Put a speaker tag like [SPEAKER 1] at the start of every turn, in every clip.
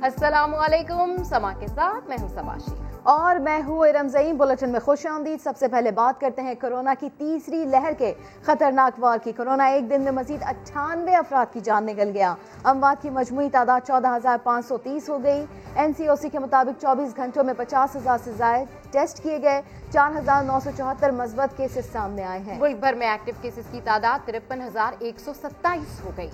[SPEAKER 1] अस्सलामुअलैकुम, समा के साथ मैं हूं सबाशी
[SPEAKER 2] और मैं हूँ इरम ज़ईं। बुलेटिन में खुश आमदीद। सबसे पहले बात करते हैं कोरोना की तीसरी लहर के खतरनाक वार की। कोरोना एक दिन में मजीद 98 अफराद की जान निकल गया। अमवात की मजमूई तादाद 14,530 हो गई। NCOC के मुताबिक 24 घंटों में 50,000 से ज्यादा टेस्ट किए गए। 4,974 मस्बत केसेस सामने आए हैं।
[SPEAKER 1] मुल्क भर में एक्टिव केसेस की तादाद 53,127 हो गई।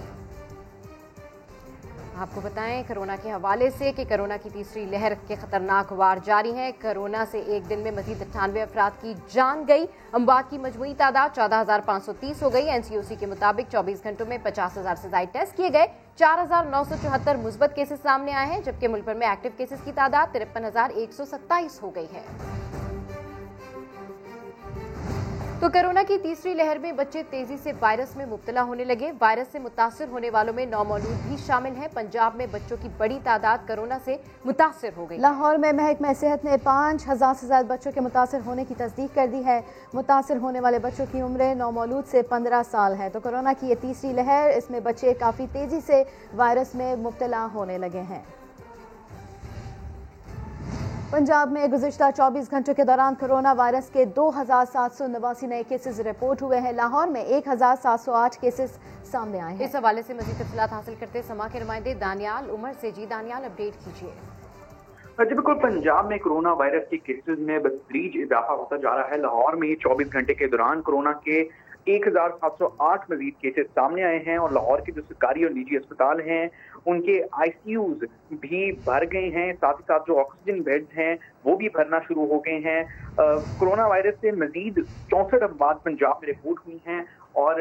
[SPEAKER 1] आपको बताएं कोरोना के हवाले से कि कोरोना की तीसरी लहर के खतरनाक वार जारी है। कोरोना से एक दिन में मजीद 98 अफराद की जान गई। अमवात की मजमूई तादाद 14,530 हो गई। NCOC के मुताबिक 24 घंटों में 50,000 से ज्यादा टेस्ट किए गए। 4,974 मुस्बत केसेस सामने आए हैं, जबकि मुल्क भर में एक्टिव केसेस की तादाद 53,127 हो गई है। तो कोरोना की तीसरी लहर में बच्चे तेजी से वायरस में मुब्तला होने लगे। वायरस से मुतासिर होने वालों में नौमौलूद भी शामिल हैं। पंजाब में बच्चों की बड़ी तादाद कोरोना से मुतासिर हो गई।
[SPEAKER 2] लाहौर में महकमा सेहत ने 5,000 से ज्यादा बच्चों के मुतासिर होने की तस्दीक कर दी है। मुतासिर होने वाले बच्चों की उम्र नौमौलूद से 15 साल है। तो कोरोना की ये तीसरी लहर, इसमें बच्चे काफी तेजी से वायरस में मुब्तला होने लगे हैं। पंजाब में गुज़िश्ता 24 घंटों के दौरान कोरोना वायरस के 2,789 नए केसेस रिपोर्ट हुए हैं। लाहौर में 1,708 केसेस सामने आए हैं।
[SPEAKER 1] इस हवाले से मज़ीद तफ़सीलात हासिल करते समा के नुमाइंदे दानियाल उमर से। जी दानियाल, अपडेट कीजिए।
[SPEAKER 3] जी बिल्कुल, पंजाब में कोरोना वायरस के केसेस में बतदरीज इजाफा होता जा रहा है। लाहौर में 24 घंटे के दौरान कोरोना के 1,708 मजीद केसेस सामने आए हैं और लाहौर के जो सरकारी और निजी अस्पताल हैं उनके ICUs भी भर गए हैं। साथ ही साथ जो ऑक्सीजन बेड्स हैं वो भी भरना शुरू हो गए हैं। कोरोना वायरस से मजीद 64 अमवात पंजाब में रिपोर्ट हुई हैं और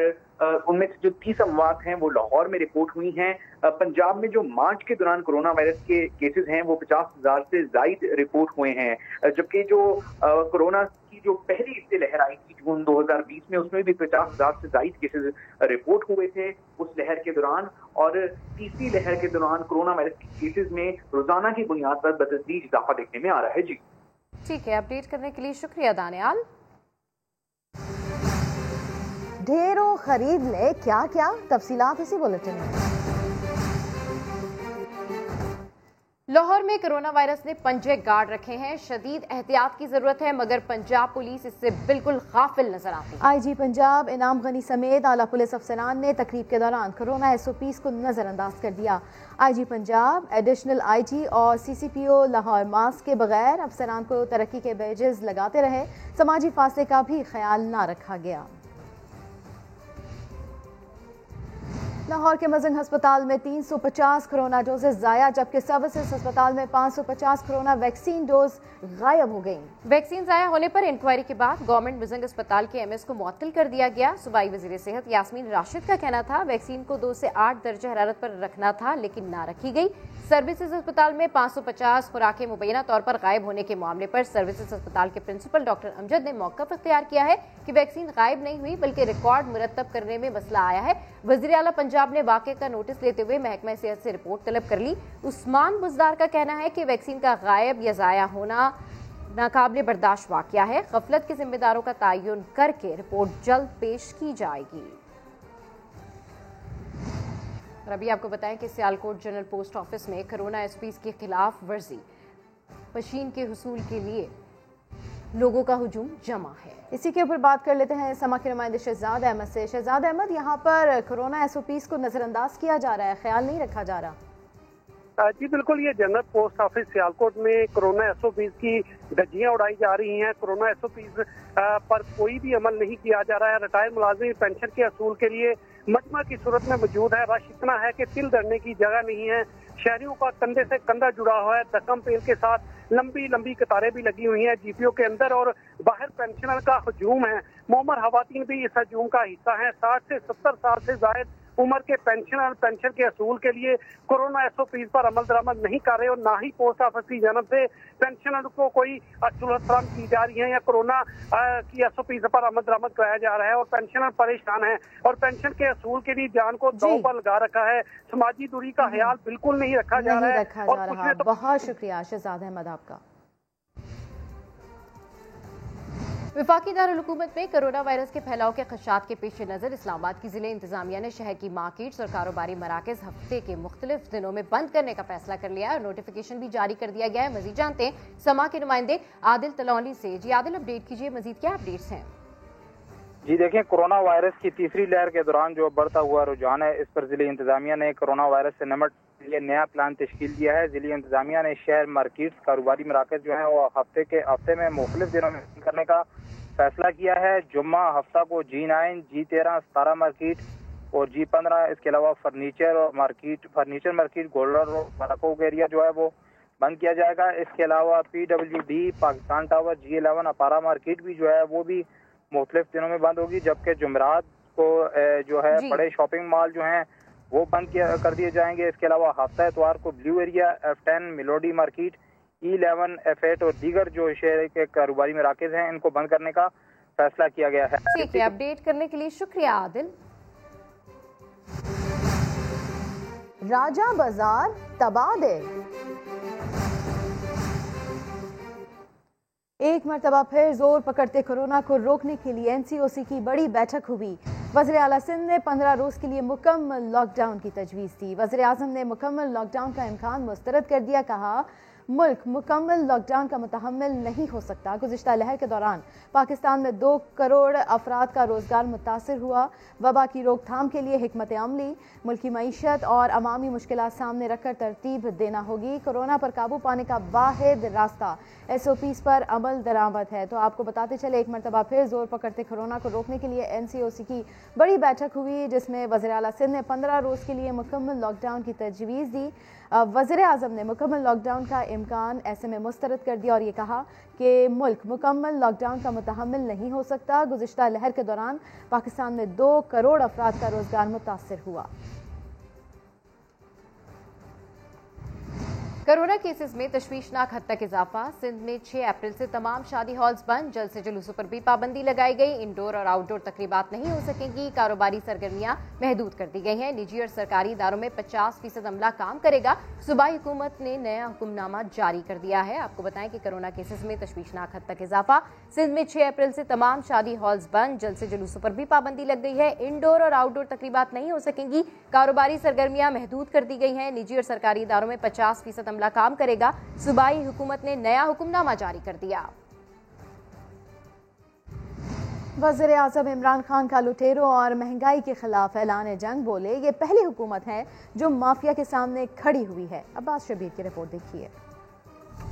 [SPEAKER 3] उनमें से जो 30 अमवात हैं वो लाहौर में रिपोर्ट हुई हैं। पंजाब में जो मार्च के दौरान कोरोना वायरस के केसेस हैं वो 50,000 से ज्यादा रिपोर्ट हुए हैं, जबकि जो कोरोना की जो पहली इससे लहर आई थी जून 2020 में, उसमें भी 50,000 से ज्यादा केसेस रिपोर्ट हुए थे उस लहर के दौरान। और तीसरी लहर के दौरान कोरोना वायरस के केसेस में रोजाना की बुनियाद पर बतदरीज इजाफा देखने में आ रहा है। जी
[SPEAKER 1] ठीक है, अपडेट करने के लिए शुक्रिया दानियाल।
[SPEAKER 2] ढेरों खरीद ले क्या क्या, तफसीलात इसी बुलेटिन में।
[SPEAKER 1] लाहौर में कोरोना वायरस ने पंजे गाड़ रखे हैं। शदीद एहतियात की जरूरत है, मगर पंजाब पुलिस इससे बिल्कुल गाफिल नजर आती है।
[SPEAKER 2] IG पंजाब इनाम गनी समेत आला पुलिस अफसरान ने तकरीब के दौरान कोरोना SOPs को नजरअंदाज कर दिया। IG पंजाब, एडिशनल IG और CCPO लाहौर मास्क के बगैर अफसरान को तरक्की के बैजेस लगाते रहे। समाजी फासले का भी ख्याल ना रखा गया। लाहौर के मजंग अस्पताल में 350 कोरोना डोजेस जाया, जबकि सर्विसेज अस्पताल में 550 कोरोना वैक्सीन डोज गायब हो गई।
[SPEAKER 1] वैक्सीन जाया होने पर इंक्वायरी के बाद गवर्नमेंट मजंग अस्पताल के MS को मुअत्तल कर दिया गया। सूबाई वजीर सेहत यास्मीन राशिद का कहना था वैक्सीन को 2 से 8 दर्जा हरारत पर रखना था, लेकिन ना रखी गई। सर्विसेज अस्पताल में 550 खुराकें मुबैना तौर पर गायब होने के मामले पर सर्विसेज अस्पताल के प्रिंसिपल डॉक्टर अमजद ने मौक़िफ़ इख्तियार किया है कि वैक्सीन गायब नहीं हुई, बल्कि रिकॉर्ड मुरतब करने में मसला आया है। वज़ीर आला पंजाब ने वाक़े का नोटिस लेते हुए महकमा सेहत से रिपोर्ट तलब कर ली। उस्मान बुज़दार का कहना है कि वैक्सीन का गायब या ज़ाया होना नाकाबिले बर्दाश्त वाक़या है। गफलत के जिम्मेदारों का तयन करके रिपोर्ट जल्द पेश की जाएगी। और अभी आपको बताएं कि सियालकोट जनरल पोस्ट ऑफिस में कोरोना SOPs के खिलाफ वर्जी मशीन के हुसूल के लिए लोगों का हुजूम जमा है।
[SPEAKER 2] इसी के ऊपर बात कर लेते हैं समा के नुमाइंदे शहजाद अहमद से। शहजाद अहमद, यहाँ पर कोरोना SOPs को नजरअंदाज किया जा रहा है, ख्याल नहीं रखा जा रहा।
[SPEAKER 4] जी बिल्कुल, ये जनरल पोस्ट ऑफिस सियालकोट में कोरोना SOPs की धज्जियां उड़ाई जा रही हैं। कोरोना SOPs पर कोई भी अमल नहीं किया जा रहा है। रिटायर्ड मुलाजिम पेंशन के असूल के लिए मजमा की सूरत में मौजूद है। रश इतना है कि तिल धरने की जगह नहीं है। शहरियों का कंधे से कंधा जुड़ा हुआ है। धक्कम पेल के साथ लंबी लंबी कतारें भी लगी हुई हैं। GPO के अंदर और बाहर पेंशनर का हजूम है। मोमर खवातीन भी इस हजूम का हिस्सा है। 60 से 70 साल से जायद उम्र के पेंशनर पेंशन के असूल के लिए कोरोना SOPs पर अमल दरामद नहीं कर रहे और ना ही पोस्ट ऑफिस की जानब से पेंशनर को कोई सहूलत फराहम की जा रही है या कोरोना की SOPs पर अमल दरामद कराया जा रहा है और पेंशनर परेशान है और पेंशन के असूल के लिए जान को दांव पर लगा रखा है। समाजी दूरी का ख्याल बिल्कुल नहीं रखा जा रहा है।
[SPEAKER 2] बहुत शुक्रिया शहजाद अहमद आपका।
[SPEAKER 1] वफाकी दारुल हुकूमत में कोरोना वायरस के फैलाव के खदशात के पेश नज़र इस्लामाबाद की जिले इंतजामिया ने शहर की मार्केट्स और कारोबारी मराकज हफ्ते के मुख्तलिफ दिनों में बंद करने का फैसला कर लिया है और नोटिफिकेशन भी जारी कर दिया गया है। मजीद जानते हैं समा के नुमाइंदे आदिल तलौनी से। जी आदिल, अपडेट कीजिए, मजीद क्या अपडेट्स हैं?
[SPEAKER 5] जी देखें, कोरोना वायरस की तीसरी लहर के दौरान जो बढ़ता हुआ रुझान है, इस पर जिले इंतजामिया ने कोरोना वायरस से निपटने के लिए नया प्लान तश्कील दिया है। जिले इंतजामिया ने शहर, मार्केट्स, कारोबारी मराकज जो है वो हफ्ते में मुख्तलिफ दिनों में करने का फैसला किया है। जुम्मा हफ्ता को G9, G13, 17 मार्केट और G15, इसके अलावा फर्नीचर मार्केट, गोल्डन रोड, मराकोग एरिया जो है वो बंद किया जाएगा। इसके अलावा PWD, Pakistan tower, G11, Aabpara market भी जो है वो भी मुख्तलिफ दिनों में बंद होगी, जबकि जुमेरात को जो है बड़े शॉपिंग मॉल जो हैं वो बंद कर दिए जाएंगे। इसके अलावा हफ्ता इतवार को blue area, F10, मिलोडी market, E11, F8 और दीगर जो शहर के कारोबारी मराकज हैं इनको बंद करने का फैसला किया गया है।
[SPEAKER 1] ठीक है, अपडेट करने के लिए शुक्रिया आदिल।
[SPEAKER 2] राजा बाजार तबादे। एक मरतबा फिर जोर पकड़ते कोरोना को रोकने के लिए NCOC की बड़ी बैठक हुई। वज़ीर आला सिंध ने 15 रोज के लिए मुकम्मल लॉकडाउन की तजवीज़ दी। वज़ीर आज़म ने मुकम्मल लॉकडाउन का इम्कान मुस्तरद कर दिया। कहा, मुल्क मुकम्मल लॉकडाउन का मुतहम्मिल नहीं हो सकता। गुज़िश्ता लहर के दौरान पाकिस्तान में 2 करोड़ अफराद का रोज़गार मुतासर हुआ। वबा की रोकथाम के लिए हिकमत अमली, मुल्की मईशत और अवामी मुश्किलात सामने रखकर तरतीब देना होगी। कोरोना पर काबू पाने का वाहिद रास्ता SOPs पर अमल दरामद है। तो आपको बताते चले, एक मरतबा फिर जोर पकड़ते कोरोना को रोकने के लिए NCOC की बड़ी बैठक हुई, जिसमें वज़ीर आला सिंध ने 15 रोज़ के लिए मुकम्मल लॉकडाउन की तजवीज़ दी। वज़ीर आज़म ने मुकम्मल लॉकडाउन का इम्कान ऐसे में मुस्तरद कर दिया और ये कहा कि मुल्क मुकम्मल लॉकडाउन का मुतहम्मिल नहीं हो सकता। गुज़िश्ता लहर के दौरान पाकिस्तान में 2 करोड़ अफराद का रोज़गार मुतासर हुआ।
[SPEAKER 1] कोरोना केसेस में तशवीशनाक हद तक इजाफा। सिंध में 6 अप्रैल से तमाम शादी हॉल्स बंद। जल्द से जुलूसों पर भी पाबंदी लगाई गई। इंडोर और आउटडोर तकरीबात नहीं हो सकेंगी। कारोबारी सरगर्मियां महदूद कर दी गई हैं। निजी और सरकारी इदारों में 50% अमला काम करेगा। सूबाई हुकूमत ने नया हुक्मनामा जारी कर दिया है। आपको बताएं कि कोरोना केसेस में तशवीशनाक हद तक इजाफा। सिंध में 6 अप्रैल से तमाम शादी हॉल्स बंद। जल्द से जुलूसों पर भी पाबंदी लग गई है। इंडोर और आउटडोर तकरीबात नहीं हो सकेंगी। कारोबारी सरगर्मियां महदूद कर दी गई हैं। निजी और सरकारी इदारों में 50% अमला काम करेगा। सूबाई हुकूमत ने नया हुक्मनामा जारी कर दिया।
[SPEAKER 2] वज़ीर आज़म इमरान खान का लुटेरों और महंगाई के खिलाफ ऐलान जंग। बोले, ये पहली हुकूमत है जो माफिया के सामने खड़ी हुई है। अब्बास शबीर की रिपोर्ट देखिए।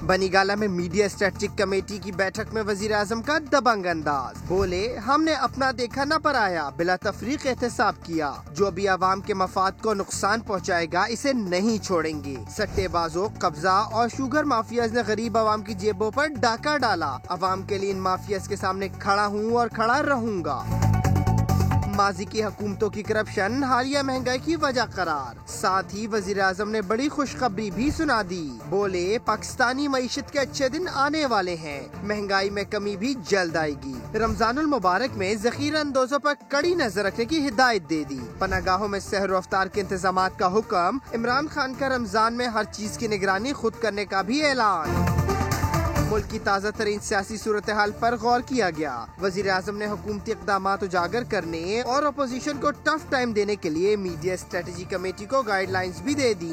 [SPEAKER 6] बनीगाला में मीडिया स्ट्रेटेजिक कमेटी की बैठक में वजीर आजम का दबंग अंदाज। बोले, हमने अपना देखा न पर आया, बिला तफरीक एहतसाब किया। जो भी आवाम के मफाद को नुकसान पहुँचाएगा इसे नहीं छोड़ेंगे। सट्टेबाजों, कब्जा और शुगर माफियाज ने गरीब आवाम की जेबों पर डाका डाला। आवाम के लिए इन माफियाज के सामने खड़ा हूँ और खड़ा रहूंगा। माजी की हुकूमतों की करप्शन हालिया महंगाई की वजह करार। साथ ही वजीर आजम ने बड़ी खुशखबरी भी सुना दी। बोले, पाकिस्तानी मईशत के अच्छे दिन आने वाले हैं। महंगाई में कमी भी जल्द आएगी। रमजानुल मुबारक में ज़ख़ीरा अंदोजों पर कड़ी नजर रखने की हिदायत दे दी। पनागाहों में सहर अफ्तार के इंतजाम का हुक्म। इमरान खान का रमजान में हर चीज की निगरानी खुद करने का भी ऐलान। मुल्क की ताज़ा तरीन सियासी सूरत हाल पर गौर किया गया। वज़ीर आज़म ने हुकूमती इक़दामात उजागर करने और अपोजिशन को टफ टाइम देने के लिए मीडिया स्ट्रेटेजी कमेटी को गाइडलाइंस भी दे दी।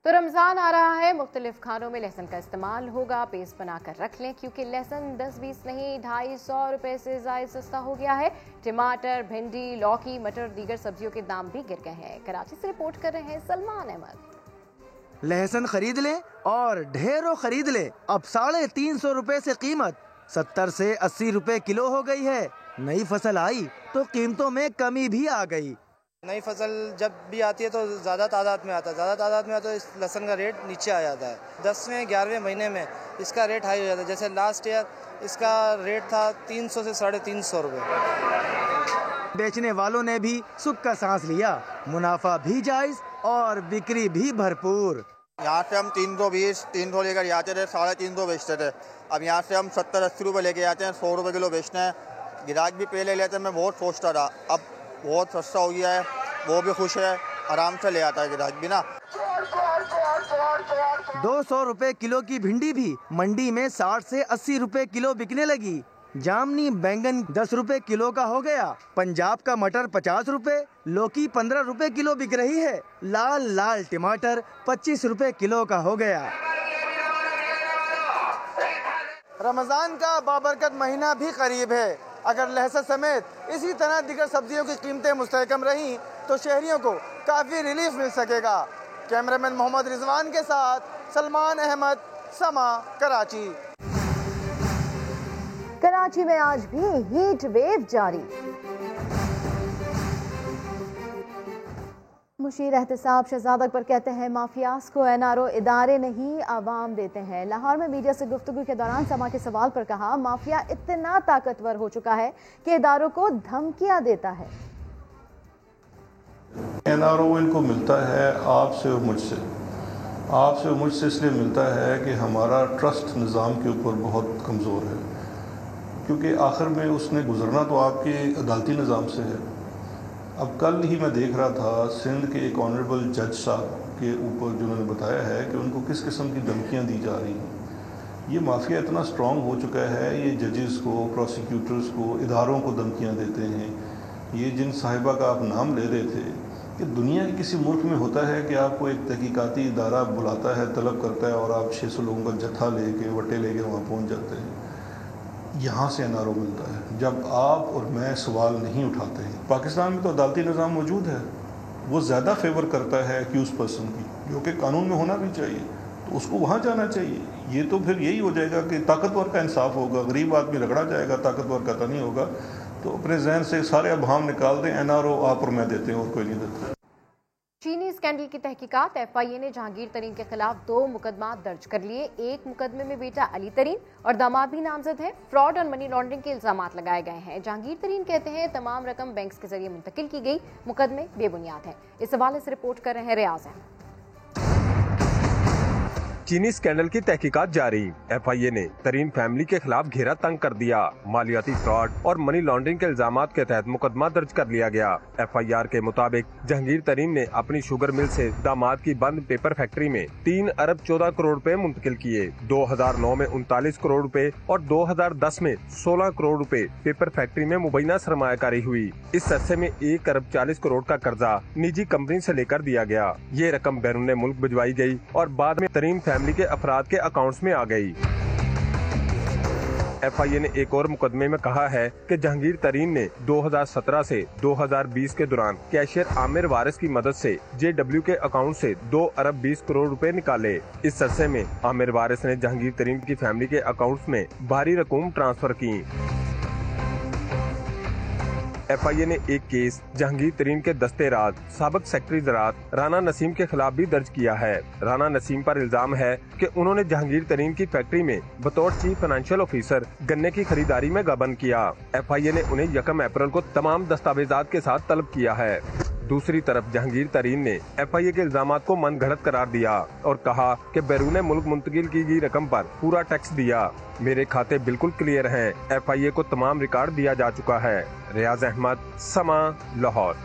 [SPEAKER 1] तो रमजान आ रहा है, मुख्तलिफ खानों में लहसुन का इस्तेमाल होगा। पेस्ट बनाकर रख लें क्योंकि लहसुन 10-20 नहीं 250 रुपए से ज़ायद सस्ता हो गया है। टमाटर, भिंडी, लौकी, मटर, दीगर सब्जियों के दाम भी गिर गए हैं। कराची से रिपोर्ट कर रहे हैं सलमान अहमद।
[SPEAKER 7] लहसुन खरीद ले और ढेरों खरीद ले। अब 350 रुपए से कीमत 70 से 80 रुपए किलो हो गई है। नई फसल आई तो कीमतों में कमी भी आ गई।
[SPEAKER 8] नई फसल जब भी आती है तो ज़्यादा तादाद में आता है तो इस लहसुन का रेट नीचे आ जाता है। 10वें 11वें महीने में इसका रेट हाई हो जाता है। जैसे लास्ट ईयर इसका रेट था 300 से 350 रुपये।
[SPEAKER 7] बेचने वालों ने भी सुख का सांस लिया। मुनाफा भी जायज और बिक्री भी भरपूर।
[SPEAKER 9] यहाँ से हम 320-300 लेकर आते थे, 350 बेचते थे। अब यहाँ से हम 70-80 रुपये लेके आते हैं। 100 रुपये किलो बेचते हैं। गिराक भी पहले लेते मैं बहुत सोचता था, अब बहुत सस्ता हो गया है। वो भी खुश है, आराम से ले आता है गिराक भी ना।
[SPEAKER 7] 200 रुपए किलो की भिंडी भी मंडी में 60 से 80 रुपए किलो बिकने लगी। जामनी बैंगन 10 रुपए किलो का हो गया। पंजाब का मटर 50 रुपए, लौकी 15 रुपए किलो बिक रही है। लाल लाल टमाटर 25 रुपए किलो का हो गया। रमजान का बाबरकत महीना भी करीब है। अगर लहसुन समेत इसी तरह दीगर सब्जियों की कीमतें मुस्तहकम रहीं तो शहरियों को काफी रिलीफ मिल सकेगा। कैमरामैन मोहम्मद रिजवान के साथ सलमान अहमद, समा, कराची।
[SPEAKER 2] कराची में आज भी हीट वेव जारी। मुशीर एहतसाब शहजाद अकबर कहते हैं माफियाज को एनआरओ इदारे नहीं आवाम देते हैं। लाहौर में मीडिया से गुफ्तगू के दौरान समा के सवाल पर कहा माफिया इतना ताकतवर हो चुका है कि इदारों को धमकियां देता है।
[SPEAKER 10] एनआरओ इनको मिलता है आपसे और मुझसे। आपसे और मुझसे इसलिए मिलता है कि हमारा ट्रस्ट निज़ाम के ऊपर बहुत कमज़ोर है, क्योंकि आखिर में उसने गुजरना तो आपके अदालती निज़ाम से है। अब कल ही मैं देख रहा था सिंध के एक ऑनरेबल जज साहब के ऊपर जिन्होंने बताया है कि उनको किस किस्म की धमकियां दी जा रही हैं। ये माफिया इतना स्ट्रॉन्ग हो चुका है, ये जजेस को, प्रोसिक्यूटर्स को, इदारों को धमकियां देते हैं। ये जिन साहिबा का आप नाम ले रहे थे कि दुनिया के किसी मुल्क में होता है कि आपको एक तहकीकाती इदारा बुलाता है, तलब करता है और आप 600 लोगों का जत्था लेके, वटे लेके वहाँ पहुँच जाते हैं। यहाँ से एनआरओ मिलता है जब आप और मैं सवाल नहीं उठाते हैं। पाकिस्तान में तो अदालती निज़ाम मौजूद है, वो ज़्यादा फेवर करता है एक्यूज पर्सन की, जो कि कानून में होना भी चाहिए, तो उसको वहाँ जाना चाहिए। ये तो फिर यही हो जाएगा कि ताकतवर का इंसाफ होगा, गरीब आदमी रगड़ा जाएगा, ताकतवर का तो नहीं होगा। तो अपने जहन से सारे अभाम निकाल दें, एनआरओ आप और मैं देते हैं और कोई नहीं देता।
[SPEAKER 1] चीनी स्कैंडल की तहकीकात एफआईए ने जहांगीर तरीन के खिलाफ 2 मुकदमा दर्ज कर लिए। एक मुकदमे में बेटा अली तरीन और दामाद भी नामजद हैं। फ्रॉड और मनी लॉन्ड्रिंग के इल्जामात लगाए गए हैं। जहांगीर तरीन कहते हैं तमाम रकम बैंक के जरिए मुंतकिल की गई, मुकदमे बेबुनियाद हैं। इस हवाले से रिपोर्ट कर रहे हैं रियाज अहमद।
[SPEAKER 11] चीनी स्कैंडल की तहकीकात जारी। एफआईए ने तरीन फैमिली के खिलाफ घेरा तंग कर दिया। मालियाती फ्रॉड और मनी लॉन्ड्रिंग के इल्जामात के तहत मुकदमा दर्ज कर लिया गया। एफआईआर के मुताबिक जहांगीर तरीन ने अपनी शुगर मिल से दामाद की बंद पेपर फैक्ट्री में 3 अरब 14 करोड़ रुपए मुंतकिल किए। 2009 में 39 करोड़ रुपए और 2010 में 16 करोड़ रुपए पेपर फैक्ट्री में मुबैना सरमायाकारी हुई। इस अरसे में 1 अरब 40 करोड़ का कर्जा निजी कंपनी से लेकर दिया गया। ये रकम बैरून मुल्क भिजवाई गई और बाद में तरीन फैमिली के अफराद के अकाउंट्स में आ गई। एफआईए ने एक और मुकदमे में कहा है कि जहांगीर तरीन ने 2017 से 2020 के दौरान कैशियर आमिर वारिस की मदद से जेडब्ल्यू के अकाउंट से 2 अरब 20 करोड़ रुपए निकाले। इस अरसे में आमिर वारिस ने जहांगीर तरीन की फैमिली के अकाउंट्स में भारी रकम ट्रांसफर की। एफआईए ने एक केस जहांगीर तरीन के दस्ते राज साबिक सेक्रेटरी ज़राअत राना नसीम के खिलाफ भी दर्ज किया है। राना नसीम पर इल्जाम है कि उन्होंने जहांगीर तरीन की फैक्ट्री में बतौर चीफ फाइनेंशियल ऑफिसर गन्ने की खरीदारी में गबन किया। एफआईए ने उन्हें 1 अप्रैल को तमाम दस्तावेजात के साथ तलब किया है। दूसरी तरफ जहांगीर तरीन ने एफआईए के इल्जामात को मनगढ़ंत करार दिया और कहा कि बैरून मुल्क मुंतकिल की गई रकम पर पूरा टैक्स दिया। मेरे खाते बिल्कुल क्लियर हैं। एफआईए को तमाम रिकॉर्ड दिया जा चुका है। रियाज अहमद, समा, लाहौर।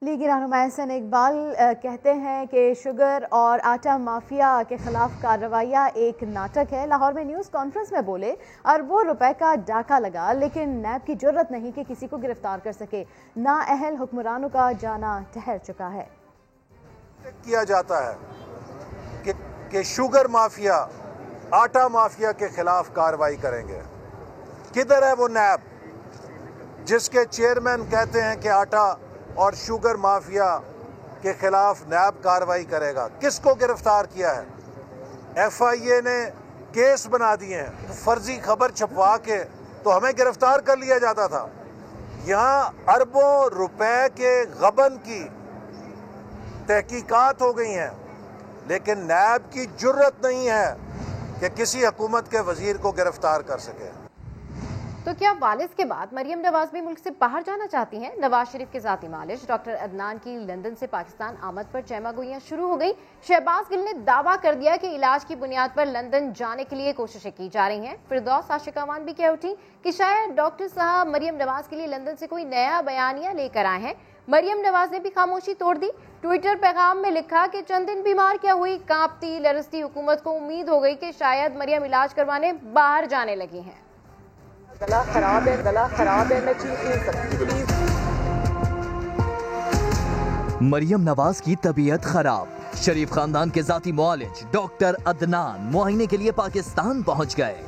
[SPEAKER 2] लीगी रहनुमा एहसन इकबाल कहते हैं कि शुगर और आटा माफिया के खिलाफ कार्रवाइयाँ एक नाटक है। लाहौर में न्यूज़ कॉन्फ्रेंस में बोले अरबों रुपए का डाका लगा, लेकिन नैब की जुर्रत नहीं कि किसी को गिरफ्तार कर सके। नाअहल हुक्मरानों का जाना ठहर चुका है।
[SPEAKER 12] किया जाता है कि शुगर माफिया, आटा माफिया के खिलाफ कार्रवाई करेंगे। किधर है वो नैब जिसके चेयरमैन कहते हैं कि आटा और शुगर माफिया के खिलाफ नैब कार्रवाई करेगा? किसको गिरफ्तार किया है? एफआईए ने केस बना दिए हैं। फर्जी खबर छपवा के तो हमें गिरफ्तार कर लिया जाता था। यहाँ अरबों रुपए के गबन की तहकीकात हो गई हैं, लेकिन नैब की जुर्रत नहीं है कि किसी हुकूमत के वजीर को गिरफ्तार कर सके।
[SPEAKER 1] तो क्या वालिद के बाद मरियम नवाज भी मुल्क से बाहर जाना चाहती हैं? नवाज शरीफ के जाती मालिश डॉक्टर अदनान की लंदन से पाकिस्तान आमद पर चहमागोइयां शुरू हो गई। शहबाज गिल ने दावा कर दिया कि इलाज की बुनियाद पर लंदन जाने के लिए कोशिशें की जा रही हैं। फिरदौस आशिकावान भी कह उठी कि शायद डॉक्टर साहब मरियम नवाज के लिए लंदन से कोई नया बयानिया लेकर आए हैं। मरियम नवाज ने भी खामोशी तोड़ दी। ट्विटर पैगाम में लिखा कि चंद दिन बीमार क्या हुई, कांपती लरसती हुकूमत को उम्मीद हो गई कि शायद मरियम इलाज करवाने बाहर जाने लगी हैं।
[SPEAKER 13] गला खराब है, मैं चीख नहीं सकती।
[SPEAKER 14] मरियम नवाज की तबीयत खराब। शरीफ खानदान के जाती मुआलिज डॉक्टर अदनान मुआयने के लिए पाकिस्तान पहुंच गए।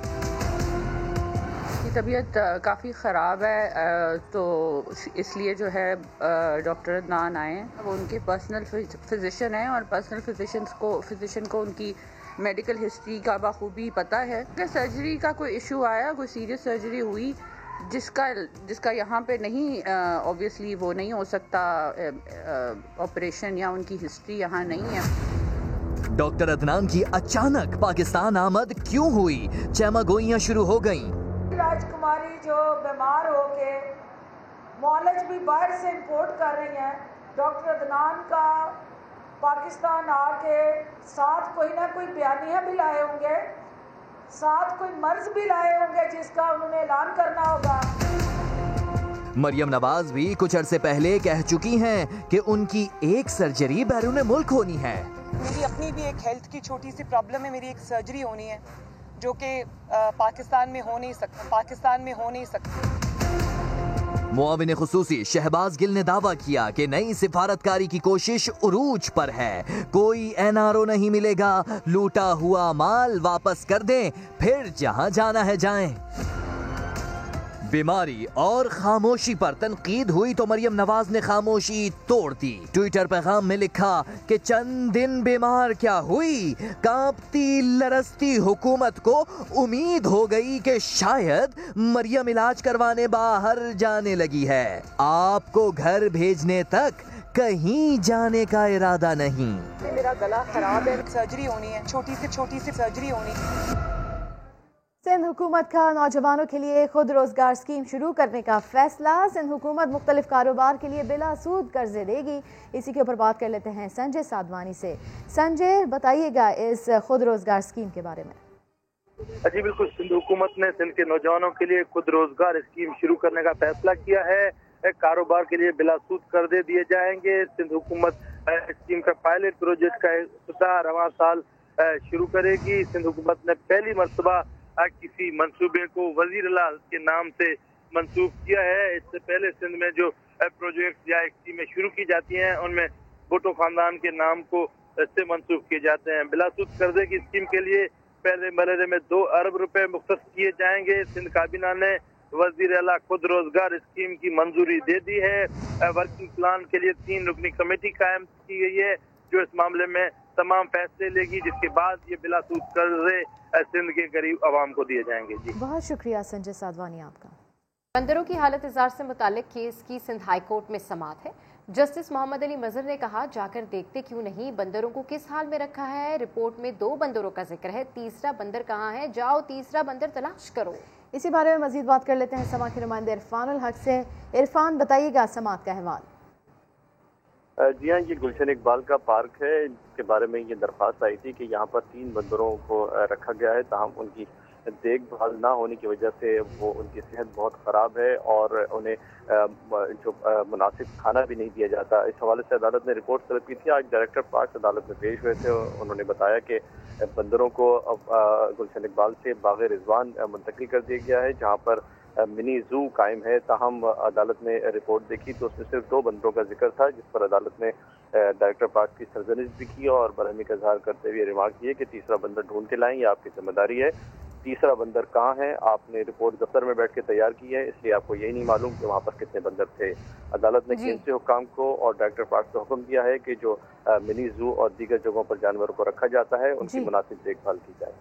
[SPEAKER 15] तबीयत काफ़ी ख़राब है, तो इसलिए जो है डॉक्टर अदनान आए हैं। वो उनके पर्सनल फिजिशियन हैं और पर्सनल फिजिशियन को उनकी मेडिकल हिस्ट्री का बखूबी पता है। सर्जरी का कोई इशू आया, कोई सीरियस सर्जरी हुई जिसका यहाँ पे नहीं, ऑब्वियसली वो नहीं हो सकता ऑपरेशन, या उनकी हिस्ट्री यहाँ नहीं है।
[SPEAKER 14] डॉक्टर अदनान की अचानक पाकिस्तान आमद क्यों हुई? चैमा गोइयां शुरू हो गईं।
[SPEAKER 13] राजकुमारी जो बीमार हो के मॉलेज भी बाहर से इंपोर्ट कर रही हैं, डॉक्टर अदनान का पाकिस्तान आके साथ कोई ना कोई बयानिया भी लाए होंगे, साथ कोई मर्ज भी लाए होंगे जिसका उन्होंने ऐलान करना होगा।
[SPEAKER 14] मरियम नवाज भी कुछ अरसे पहले कह चुकी हैं कि उनकी एक सर्जरी बैरून मुल्क होनी है।
[SPEAKER 13] मेरी अपनी भी एक हेल्थ की छोटी सी प्रॉब्लम है, मेरी एक सर्जरी होनी है जो कि पाकिस्तान में हो नहीं सकती।
[SPEAKER 14] मुआविन खुसूसी शहबाज गिल ने दावा किया कि नई सिफारतकारी की कोशिश उरूज पर है। कोई एनआरओ नहीं मिलेगा, लूटा हुआ माल वापस कर दें, फिर जहां जाना है जाएं। बीमारी और खामोशी पर तनकीद हुई तो मरियम नवाज ने खामोशी तोड़ दी। ट्विटर पैगाम में लिखा कि चंद दिन बीमार क्या हुई, कांपती लरसती हुकूमत को उम्मीद हो गई कि शायद मरियम इलाज करवाने बाहर जाने लगी है। आपको घर भेजने तक कहीं जाने का इरादा नहीं।
[SPEAKER 13] मेरा गला खराब है, सर्जरी होनी है, छोटी सी सर्जरी होनी है।
[SPEAKER 2] सिंध हुकूमत का नौजवानों के लिए खुद रोजगार स्कीम शुरू करने का फैसला। सिंध हुकूमत मुख्तलिफ कारोबार के लिए बिला सूद कर्जे देगी। इसी के ऊपर बात कर लेते हैं संजय साधवानी से। संजय, बताइएगा इस खुद रोजगार स्कीम के बारे में।
[SPEAKER 16] जी बिल्कुल, सिंध हुकूमत ने सिंध के नौजवानों के लिए खुद रोजगार स्कीम शुरू करने का फैसला किया है। कारोबार के लिए बिला सूद कर्जे दिए जाएंगे। सिंध हुकूमत स्कीम का पायलट प्रोजेक्ट का इफ्तिताह रवां साल शुरू करेगी। सिंध हुकूमत ने पहली मरतबा किसी मंसूबे को वजीर अला के नाम से मंसूब किया है। इससे पहले सिंध में जो प्रोजेक्ट या स्कीमें शुरू की जाती हैं उनमें भुट्टो खानदान के नाम को से मंसूब किए जाते हैं। बिलासूद कर्जे की स्कीम के लिए पहले मरहले में 2 अरब रुपए मुख्तस किए जाएंगे। सिंध काबीना ने वजीर अला खुद रोजगार स्कीम की मंजूरी दे दी है। वर्किंग प्लान के लिए 3 रुकनी कमेटी कायम की गई है जो इस मामले में तमाम फैसले लेगी, जिसके बाद ये बिलासूद कर्जे सिंध के गरीब आवाम को दिए जाएंगे। जी
[SPEAKER 2] बहुत शुक्रिया संजय साधवानी आपका।
[SPEAKER 1] बंदरों की हालत इज़ार से मुतालिक केस की सिंध हाई कोर्ट में समाअत है। जस्टिस मोहम्मद अली मजहर ने कहा, जाकर देखते क्यों नहीं, बंदरों को किस हाल में रखा है। रिपोर्ट में 2 बंदरों का जिक्र है, तीसरा बंदर कहाँ है, जाओ तीसरा बंदर तलाश करो।
[SPEAKER 2] इसी बारे में मजीद बात कर लेते हैं समा के नुमाइंदे इरफान उल हक से। इरफान, बताइएगा समाअत का अहवाल।
[SPEAKER 17] जी हाँ, ये गुलशन इकबाल का पार्क है। इसके बारे में ये दरख्वास्त आई थी कि यहाँ पर 3 बंदरों को रखा गया है, ताहम उनकी देखभाल ना होने की वजह से वो उनकी सेहत बहुत ख़राब है और उन्हें जो मुनासिब खाना भी नहीं दिया जाता। इस हवाले से अदालत ने रिपोर्ट तलब की थी। आज डायरेक्टर पार्क अदालत में पेश हुए थे। उन्होंने बताया कि बंदरों को गुलशन इकबाल से बाग़ रिजवान मुंतकिल कर दिया गया है, जहाँ पर मिनी जू कायम है। ताहम अदालत ने रिपोर्ट देखी तो उसमें सिर्फ 2 बंदरों का जिक्र था, जिस पर अदालत ने डायरेक्टर पार्क की सरजनिश भी की और बरहमी का इजहार करते हुए रिमार्क किए कि तीसरा बंदर ढूंढ के लाएं, ये आपकी जिम्मेदारी है। तीसरा बंदर कहाँ है, आपने रिपोर्ट दफ्तर में बैठ के तैयार की है, इसलिए आपको यही नहीं मालूम कि वहाँ पर कितने बंदर थे। अदालत ने केंद्रीय हुक्काम को और डायरेक्टर पार्क को हुक्म दिया है कि जो मिनी जू और दीगर जगहों पर जानवरों को रखा जाता है उनकी मुनासिब देखभाल की जाए।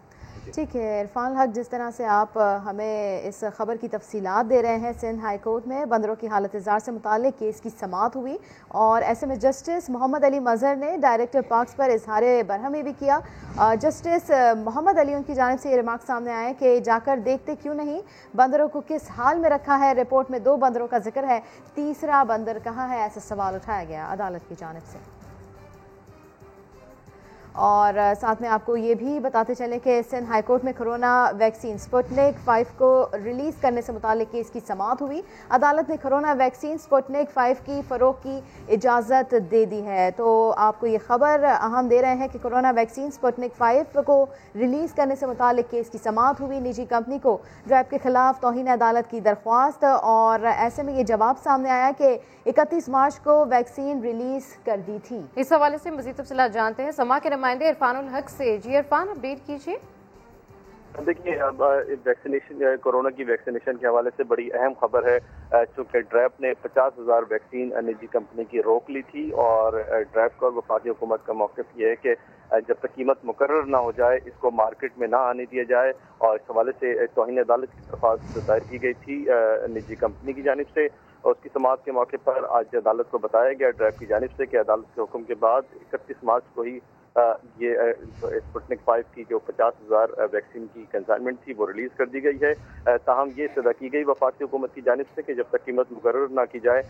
[SPEAKER 2] ठीक है इरफान हक, जिस तरह से आप हमें इस खबर की तफसीलात दे रहे हैं, सिंध हाई कोर्ट में बंदरों की हालत इज़ार से मुताल्लिक केस की समाअत हुई और ऐसे में जस्टिस मोहम्मद अली मजहर ने डायरेक्टर पार्क्स पर इजहार बरहमी भी किया। जस्टिस मोहम्मद अली उनकी जानिब से ये रिमार्क सामने आए कि जाकर देखते क्यों नहीं, बंदरों को किस हाल में रखा है। रिपोर्ट में 2 बंदरों का जिक्र है, तीसरा बंदर कहाँ है, ऐसा सवाल उठाया गया अदालत की जानिब से। और साथ में आपको ये भी बताते चलें कि सिंध हाईकोर्ट में कोरोना वैक्सीन स्पुतनिक 5 को रिलीज़ करने से मुतालिक केस की समाअत हुई। अदालत ने कोरोना वैक्सीन स्पुतनिक 5 की फ़रोख्त की इजाज़त दे दी है। तो आपको ये खबर अहम दे रहे हैं कि कोरोना वैक्सीन स्पुतनिक 5 को रिलीज़ करने से मुतालिक केस की समाअत हुई। निजी कंपनी को ड्रैब के खिलाफ तौहीन अदालत की दरख्वास्त, और ऐसे में ये जवाब सामने आया कि 31 मार्च को वैक्सीन रिलीज़ कर दी थी।
[SPEAKER 1] इस हवाले से मज़ीद तफसीलात जानते हैं समा के नुमाइंदे इरफानुल हक से। जी इरफान, अपडेट कीजिए।
[SPEAKER 17] देखिए, अब वैक्सीनेशन, कोरोना की वैक्सीनेशन के हवाले से बड़ी अहम खबर है, चूँकि ड्रैब ने 50,000 वैक्सीन निजी कंपनी की रोक ली थी, और ड्रैब का और वफाकी हुकूमत का मौक़िफ़ ये है कि जब तक कीमत मुकर्रर ना हो जाए इसको मार्केट में ना आने दिया जाए। और इस हवाले से तौहीन अदालत की दरख्वास्त दायर की गई थी निजी कंपनी की जानिब से, और उसकी समाअत के मौके पर आज अदालत को बताया गया ड्रैब की जानिब से कि अदालत के हुक्म के बाद 31 मार्च को ही ये स्पुतनिक 5 की जो 50,000 वैक्सीन की कंसाइनमेंट थी वो रिलीज़ कर दी गई है। ताहम ये सदा की गई वफाकी हुकूमत की जानिब से कि जब तक कीमत मुकर्रर ना की जाए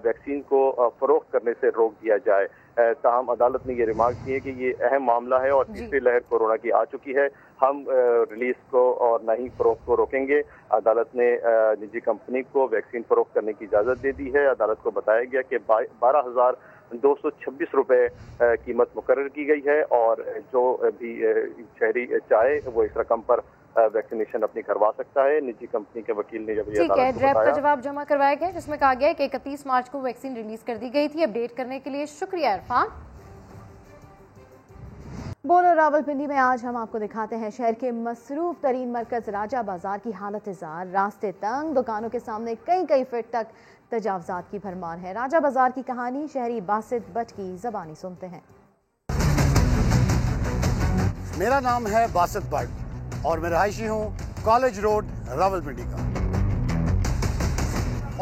[SPEAKER 17] वैक्सीन को फ़रोख्त करने से रोक दिया जाए। ताहम अदालत ने ये रिमार्क की है कि ये अहम मामला है और तीसरी लहर कोरोना की आ चुकी है, हम रिलीज़ को और न ही फ़रोख्त को रोकेंगे। अदालत ने निजी कंपनी को वैक्सीन फ़रोख्त करने की इजाज़त दे दी है। अदालत को बताया गया कि 12,226 रुपये कीमत मुकर्रर की गई है, और जो भी शहरी चाहे वो इस रकम पर वैक्सीनेशन अपनी करवा सकता है। निजी कंपनी के वकील ने जब
[SPEAKER 1] ठीक है, ड्रैब का जवाब जमा करवाया गया जिसमें कहा गया है कि 31 मार्च को वैक्सीन रिलीज कर दी गई थी। अपडेट करने के लिए शुक्रिया इरफान।
[SPEAKER 2] बोलो रावलपिंडी में आज हम आपको दिखाते हैं शहर के मसरूफ तरीन मरकज राजा बाजार की हालत जार। रास्ते तंग, दुकानों के सामने कई फीट तक तजावजात की भरमार है। राजा बाजार की कहानी शहरी बासित बट की जबानी सुनते हैं।
[SPEAKER 18] मेरा नाम है बासित बट और मैं रहायशी हूँ कॉलेज रोड रावलपिंडी का,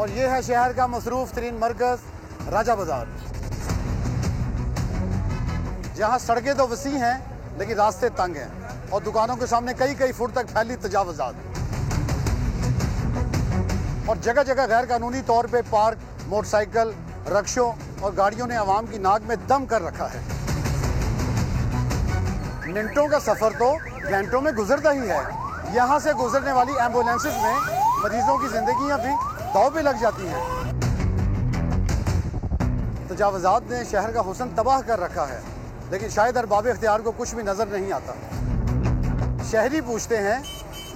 [SPEAKER 18] और ये है शहर का मसरूफ तरीन मरकज राजा बाजार, जहाँ सड़कें तो वसी हैं लेकिन रास्ते तंग हैं और दुकानों के सामने कई फुट तक फैली तजावजात, और जगह जगह गैर कानूनी तौर पे पार्क मोटरसाइकिल, रक्शों और गाड़ियों ने आवाम की नाक में दम कर रखा है। मिनटों का सफर तो घंटों में गुजरता ही है। यहाँ से गुजरने वाली एम्बुलेंसेस में मरीजों की जिंदगियां भी दांव पे लग जाती हैं। तजावजात ने शहर का हुस्न तबाह कर रखा है, लेकिन शायद अरबाब इख्तियार को कुछ भी नजर नहीं आता। शहरी पूछते हैं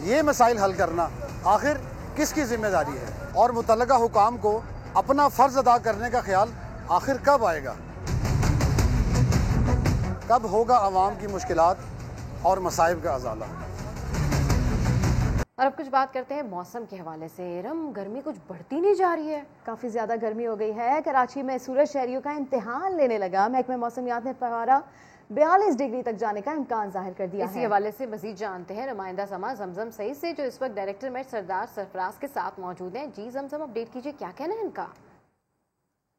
[SPEAKER 18] ये मसाइल हल करना आखिर किसकी जिम्मेदारी है, और मुतल्लका हुकाम को अपना फर्ज अदा करने का ख्याल आखिर कब आएगा? कब होगा आवाम की मुश्किलात और मसाइब का अजाला?
[SPEAKER 1] और अब कुछ बात करते हैं मौसम के हवाले से। रम, गर्मी कुछ बढ़ती नहीं जा रही है,
[SPEAKER 2] काफ़ी ज़्यादा गर्मी हो गई है। कराची में सूरज शहरियों का इम्तिहान लेने लगा। महकमे मौसमियात ने पारा 42 डिग्री तक जाने का इम्कान जाहिर कर दिया है।
[SPEAKER 1] इसी हवाले से मजीद जानते हैं नुमाइंदा समा जमजम सईद से, जो इस वक्त डायरेक्टर मेट सरदार सरफराज के साथ मौजूद हैं। जी जमजम, अपडेट कीजिए, क्या कहना है इनका?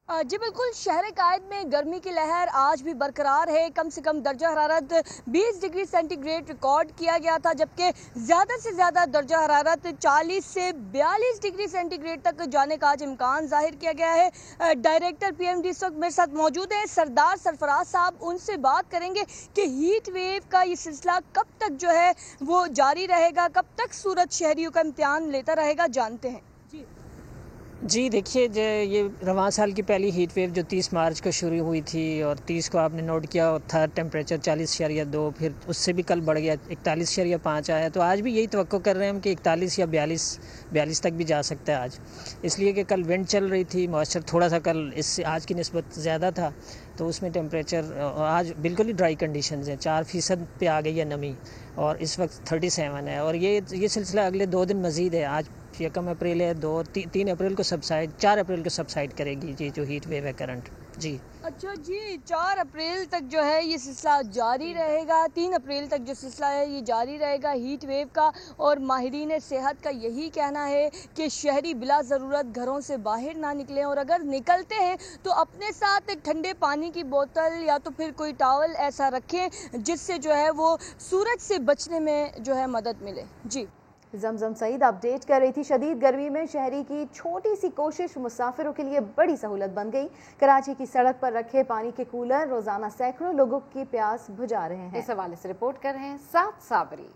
[SPEAKER 19] जी बिल्कुल, शहर कायद में गर्मी की लहर आज भी बरकरार है। कम से कम दर्जा हरारत 20 डिग्री सेंटीग्रेड रिकॉर्ड किया गया था, जबकि ज़्यादा से ज़्यादा दर्जा हरारत 40 से 42 डिग्री सेंटीग्रेड तक जाने का आज इम्कान जाहिर किया गया है। डायरेक्टर PMD इस वक्त मेरे साथ मौजूद है, सरदार सरफराज साहब। उनसे बात करेंगे कि हीट वेव का ये सिलसिला कब तक जो है वो जारी रहेगा, कब तक सूरज शहरियों का इम्तिहान लेता रहेगा, जानते हैं।
[SPEAKER 20] जी देखिए, ये रवां साल की पहली हीट वेव जो 30 मार्च को शुरू हुई थी, और 30 को आपने नोट किया था टेम्परेचर 40.2, फिर उससे भी कल बढ़ गया 41.5 आया। तो आज भी यही तवक्को कर रहे हैं हम कि 41 या 42 तक भी जा सकता है आज, इसलिए कि कल विंड चल रही थी, मॉइस्चर थोड़ा सा कल इससे आज की निस्बत ज़्यादा था, तो उसमें टेम्परेचर आज बिल्कुल ही ड्राई कंडीशंस हैं। 4% पे आ गई है नमी, और इस वक्त 37 है, और ये सिलसिला अगले 2 दिन मज़ीद है। आज 1 अप्रैल है, 3 अप्रैल को सबसाइड, 4 अप्रैल को सबसाइड करेगी जी जो हीट वेव है करंट। जी
[SPEAKER 19] अच्छा जी, 4 अप्रैल तक जो है ये सिलसिला जारी रहेगा, 3 अप्रैल तक जो सिलसिला है ये जारी रहेगा हीट वेव का। और माहिरीन सेहत का यही कहना है कि शहरी बिला ज़रूरत घरों से बाहर ना निकलें, और अगर निकलते हैं तो अपने साथ ठंडे पानी की बोतल या तो फिर कोई टॉवल ऐसा रखें जिससे जो है वो सूरज से बचने में जो है मदद मिले। जी
[SPEAKER 2] जमजम सईद अपडेट कर रही थी। शदीद गर्मी में शहरी की छोटी सी कोशिश मुसाफिरों के लिए बड़ी सहूलत बन गई। कराची की सड़क पर रखे पानी के कूलर रोजाना सैकड़ों लोगों की प्यास बुझा रहे हैं।
[SPEAKER 1] इस हवाले से रिपोर्ट कर रहे हैं साथ साबरी।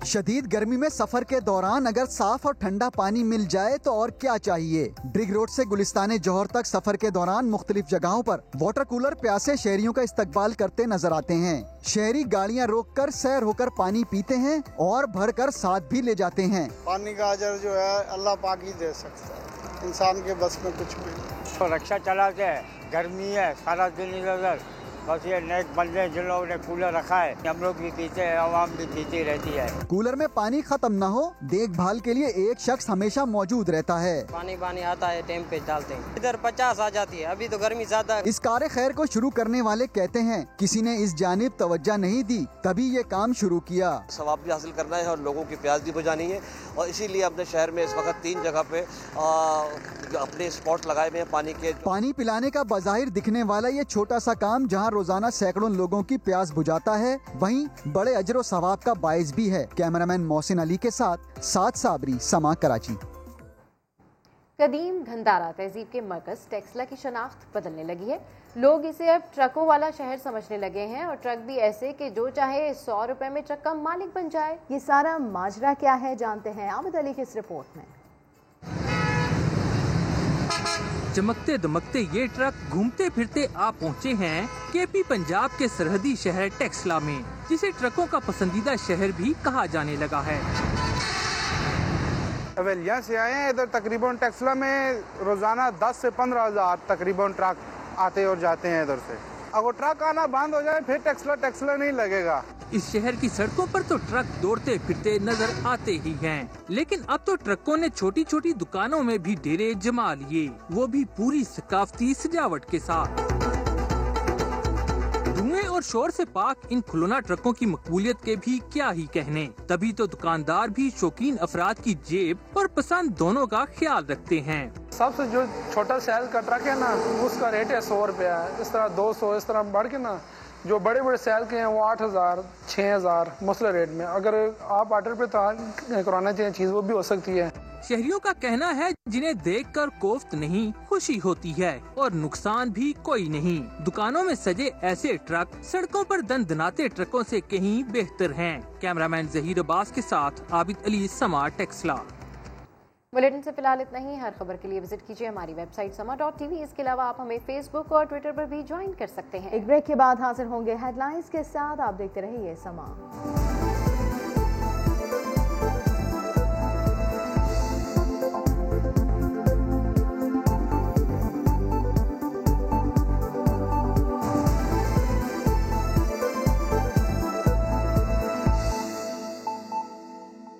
[SPEAKER 21] शदीद गर्मी में सफर के दौरान अगर साफ और ठंडा पानी मिल जाए तो और क्या चाहिए। ब्रिग रोड से गुलिस्तान जौहर तक सफर के दौरान मुख्तलिफ जगहों पर वाटर कूलर प्यासे शहरियों का इस्तकबाल करते नजर आते हैं। शहरी गाड़ियां रोककर सैर होकर पानी पीते हैं और भरकर साथ भी ले जाते हैं।
[SPEAKER 22] पानी का अजर जो है अल्लाह पाक ही दे सकता है, इंसान के बस में कुछ भी नहीं।
[SPEAKER 23] तो रक्षा चलाते हैं, गर्मी है, सारा दिन इधर बस ये नेक बंदे जिन लोगों ने कूलर रखा है, हम लोग भी पीते हैं, आवाम भी पीती रहती है।
[SPEAKER 21] कूलर में पानी खत्म न हो, देखभाल के लिए एक शख्स हमेशा मौजूद रहता है।
[SPEAKER 24] पानी आता है, टाइम पे डालते हैं। इधर 50 आ जाती है, अभी तो गर्मी ज्यादा।
[SPEAKER 21] इस कार खैर को शुरू करने वाले कहते हैं किसी ने इस जानिब तवज्जो नहीं दी, तभी ये काम शुरू किया।
[SPEAKER 25] सवाब भी हासिल करना है और लोगों की प्यास भी बुझानी है, और इसीलिए अपने शहर में इस वक्त 3 जगह पे अपने स्पॉट लगाए हुए हैं पानी के।
[SPEAKER 21] पानी पिलाने का बाज़ाहिर दिखने वाला ये छोटा सा काम जहाँ रोजाना सैकड़ों लोगों की प्यास बुझाता है, वहीं बड़े अजर व सवाब का बाइस भी है। कैमरामैन मोहसिन अली के साथ साबरी, समा, कराची।
[SPEAKER 1] कदीम घंदारा तहजीब के मरकज टेक्सला की शनाख्त बदलने लगी है। लोग इसे अब ट्रकों वाला शहर समझने लगे हैं और ट्रक भी ऐसे कि जो चाहे 100 रुपए में ट्रक का मालिक बन जाए।
[SPEAKER 2] ये सारा माजरा क्या है जानते हैं आबिद अली की इस रिपोर्ट में।
[SPEAKER 26] चमकते दमकते ये ट्रक घूमते फिरते आ पहुँचे हैं केपी पंजाब के सरहदी शहर टेक्सला में, जिसे ट्रकों का पसंदीदा शहर भी कहा जाने लगा है।
[SPEAKER 27] अवेलिया से आए हैं। इधर तकरीबन टेक्सला में रोजाना 10 से 15 हज़ार तकरीबन ट्रक आते और जाते हैं इधर से। अगर ट्रक आना बंद हो जाए फिर टेक्सला नहीं लगेगा।
[SPEAKER 26] इस शहर की सड़कों पर तो ट्रक दौड़ते फिरते नजर आते ही हैं, लेकिन अब तो ट्रकों ने छोटी छोटी दुकानों में भी डेरे जमा लिए, वो भी पूरी सकाफती सजावट के साथ। धुएं और शोर से पाक इन खुलोना ट्रकों की मकबूलियत के भी क्या ही कहने, तभी तो दुकानदार भी शौकीन अफराद की जेब और पसंद दोनों का ख्याल रखते हैं।
[SPEAKER 27] सबसे जो छोटा साइज का ट्रक है ना, उसका रेट है 100 रुपया, इस तरह 200 इस तरह बढ़ के ना जो बड़े बड़े सैल के हैं वो 8,000 6,000 मसला रेट में। अगर आप ऑर्डर पे कराना चाहिए चीज वो भी हो सकती है।
[SPEAKER 26] शहरियों का कहना है जिन्हें देखकर कोफ्त नहीं खुशी होती है और नुकसान भी कोई नहीं। दुकानों में सजे ऐसे ट्रक सड़कों पर दनदनाते ट्रकों से कहीं बेहतर हैं। कैमरामैन जहीर अब्बास के साथ आबिद अली, समा, टेक्सला।
[SPEAKER 1] बुलेटिन से फिलहाल इतना ही। हर खबर के लिए विजिट कीजिए हमारी वेबसाइट sama.tv। इसके अलावा आप हमें फेसबुक और ट्विटर पर भी ज्वाइन कर सकते हैं।
[SPEAKER 2] एक ब्रेक के बाद हाजिर होंगे हेडलाइंस के साथ। आप देखते रहिए समा।